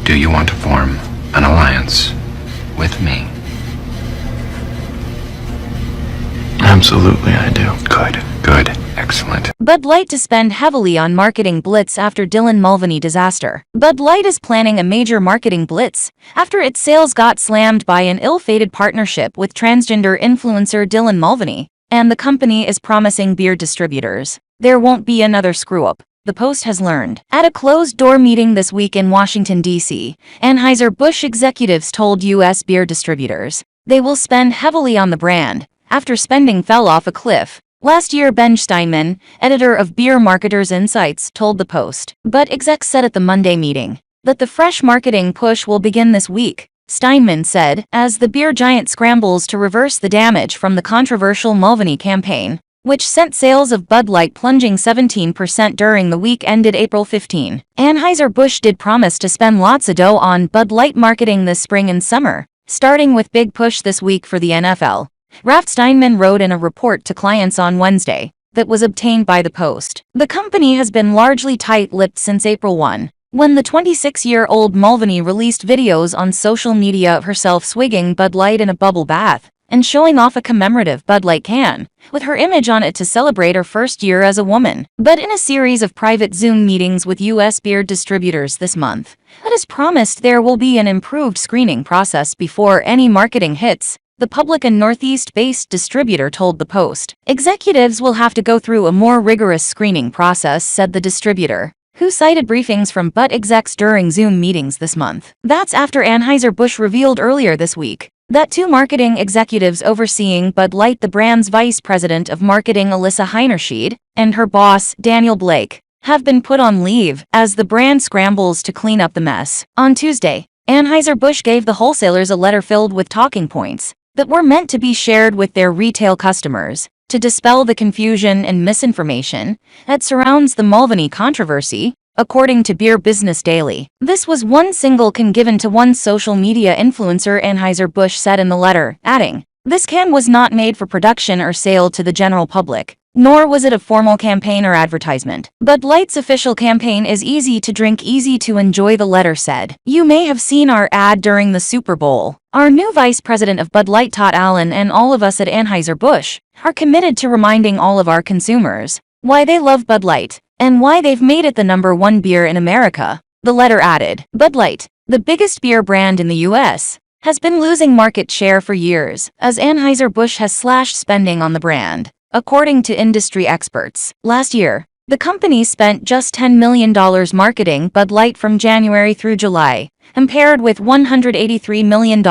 Do you want to form an alliance with me? Absolutely, I do. Good. Excellent. Bud Light to spend heavily on marketing blitz after Dylan Mulvaney disaster. Bud Light is planning a major marketing blitz after its sales got slammed by an ill-fated partnership with transgender influencer Dylan Mulvaney, and the company is promising beer distributors there won't be another screw-up, the Post has learned. At a closed-door meeting this week in Washington, D.C., Anheuser-Busch executives told U.S. beer distributors they will spend heavily on the brand after spending fell off a cliff. Last year, Ben Steinman, editor of Beer Marketers Insights, told the Post. But execs said at the Monday meeting that the fresh marketing push will begin this week. Steinman said, as the beer giant scrambles to reverse the damage from the controversial Mulvaney campaign, which sent sales of Bud Light plunging 17% during the week ended April 15. Anheuser-Busch did promise to spend lots of dough on Bud Light marketing this spring and summer, starting with big push this week for the NFL. Raft Steinman wrote in a report to clients on Wednesday that was obtained by the Post. The company has been largely tight-lipped since April 1, when the 26-year-old Mulvaney released videos on social media of herself swigging Bud Light in a bubble bath and showing off a commemorative Bud Light can, with her image on it to celebrate her first year as a woman. But in a series of private Zoom meetings with U.S. beer distributors this month, it is promised there will be an improved screening process before any marketing hits the public. And Northeast-based distributor told the Post. Executives will have to go through a more rigorous screening process, said the distributor, who cited briefings from Bud execs during Zoom meetings this month. That's after Anheuser-Busch revealed earlier this week that two marketing executives overseeing Bud Light, the brand's vice president of marketing Alyssa Heinerscheid and her boss Daniel Blake, have been put on leave as the brand scrambles to clean up the mess. On Tuesday, Anheuser-Busch gave the wholesalers a letter filled with talking points that were meant to be shared with their retail customers to dispel the confusion and misinformation that surrounds the Mulvaney controversy, according to Beer Business Daily. This was one single can given to one social media influencer, Anheuser-Busch said in the letter, adding, "This can was not made for production or sale to the general public, nor was it a formal campaign or advertisement. Bud Light's official campaign is easy to drink, easy to enjoy," the letter said. "You may have seen our ad during the Super Bowl. Our new vice president of Bud Light, Todd Allen, and all of us at Anheuser-Busch are committed to reminding all of our consumers why they love Bud Light and why they've made it the #1 beer in America," the letter added. Bud Light, the biggest beer brand in the U.S., has been losing market share for years as Anheuser-Busch has slashed spending on the brand, according to industry experts. Last year, the company spent just $10 million marketing Bud Light from January through July, compared with $183 million in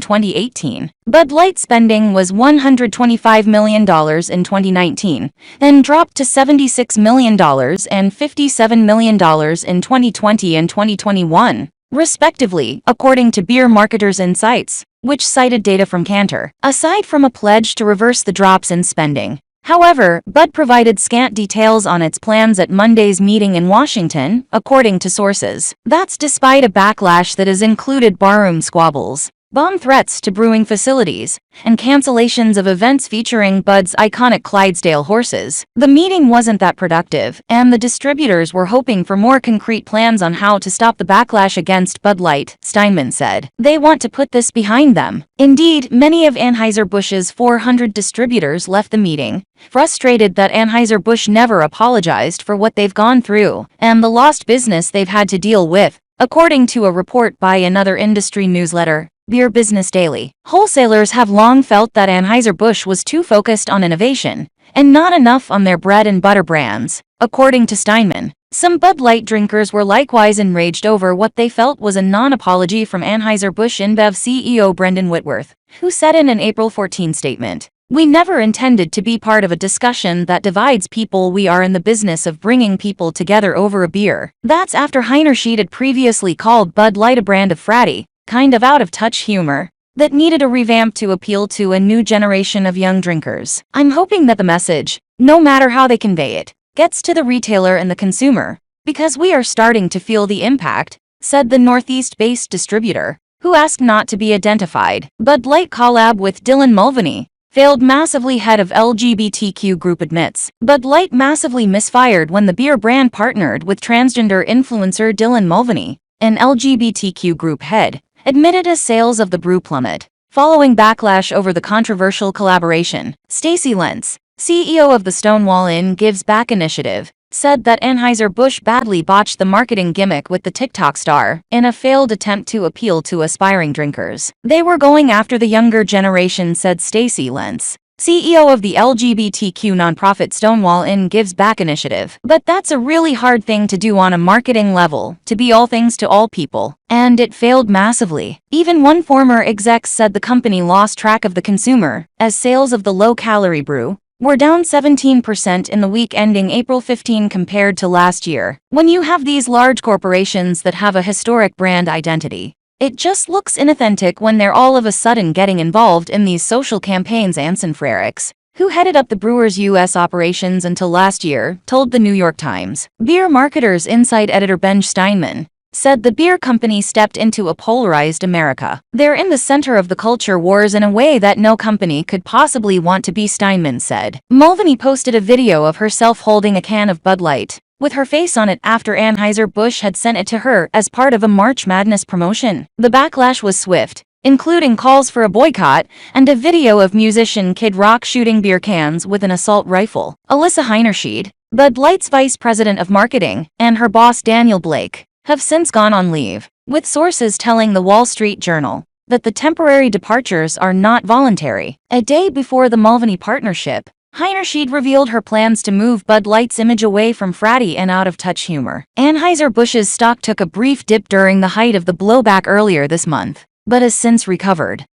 2018. Bud Light spending was $125 million in 2019, then dropped to $76 million and $57 million in 2020 and 2021, respectively, according to Beer Marketers Insights, which cited data from Kantar. Aside from a pledge to reverse the drops in spending, however, Bud provided scant details on its plans at Monday's meeting in Washington, according to sources. That's despite a backlash that has included barroom squabbles, bomb threats to brewing facilities, and cancellations of events featuring Bud's iconic Clydesdale horses. The meeting wasn't that productive, and the distributors were hoping for more concrete plans on how to stop the backlash against Bud Light, Steinman said. They want to put this behind them. Indeed, many of Anheuser-Busch's 400 distributors left the meeting, frustrated that Anheuser-Busch never apologized for what they've gone through and the lost business they've had to deal with, according to a report by another industry newsletter, Beer Business Daily. Wholesalers have long felt that Anheuser-Busch was too focused on innovation and not enough on their bread and butter brands, according to Steinman. Some Bud Light drinkers were likewise enraged over what they felt was a non-apology from Anheuser-Busch InBev CEO Brendan Whitworth, who said in an April 14 statement, "We never intended to be part of a discussion that divides people. We are in the business of bringing people together over a beer." That's after Heinerscheid had previously called Bud Light a brand of fratty, kind of out-of-touch humor that needed a revamp to appeal to a new generation of young drinkers. "I'm hoping that the message, no matter how they convey it, gets to the retailer and the consumer, because we are starting to feel the impact," said the Northeast-based distributor, who asked not to be identified. Bud Light collab with Dylan Mulvaney failed massively, head of LGBTQ group admits. Bud Light massively misfired when the beer brand partnered with transgender influencer Dylan Mulvaney an LGBTQ group head, admitted as sales of the brew plummet. Following backlash over the controversial collaboration, Stacy Lentz, CEO of the Stonewall Inn Gives Back initiative, said that Anheuser-Busch badly botched the marketing gimmick with the TikTok star in a failed attempt to appeal to aspiring drinkers. They were going after the younger generation, said Stacy Lentz, CEO of the LGBTQ nonprofit Stonewall Inn Gives Back initiative. But that's a really hard thing to do on a marketing level, to be all things to all people. And it failed massively. Even one former exec said the company lost track of the consumer, as sales of the low-calorie brew were down 17% in the week ending April 15 compared to last year. When you have these large corporations that have a historic brand identity, it just looks inauthentic when they're all of a sudden getting involved in these social campaigns. Anson Frericks, who headed up the brewer's U.S. operations until last year, told the New York Times. Beer Marketers Insight editor Ben Steinman said the beer company stepped into a polarized America. They're in the center of the culture wars in a way that no company could possibly want to be, Steinman said. Mulvaney posted a video of herself holding a can of Bud Light with her face on it after Anheuser-Busch had sent it to her as part of a March Madness promotion. The backlash was swift, including calls for a boycott and a video of musician Kid Rock shooting beer cans with an assault rifle. Alyssa Heinerscheid, Bud Light's vice president of marketing, and her boss Daniel Blake have since gone on leave, with sources telling the Wall Street Journal that the temporary departures are not voluntary. A day before the Mulvaney partnership, Heinerscheid revealed her plans to move Bud Light's image away from fratty and out-of-touch humor. Anheuser-Busch's stock took a brief dip during the height of the blowback earlier this month, but has since recovered.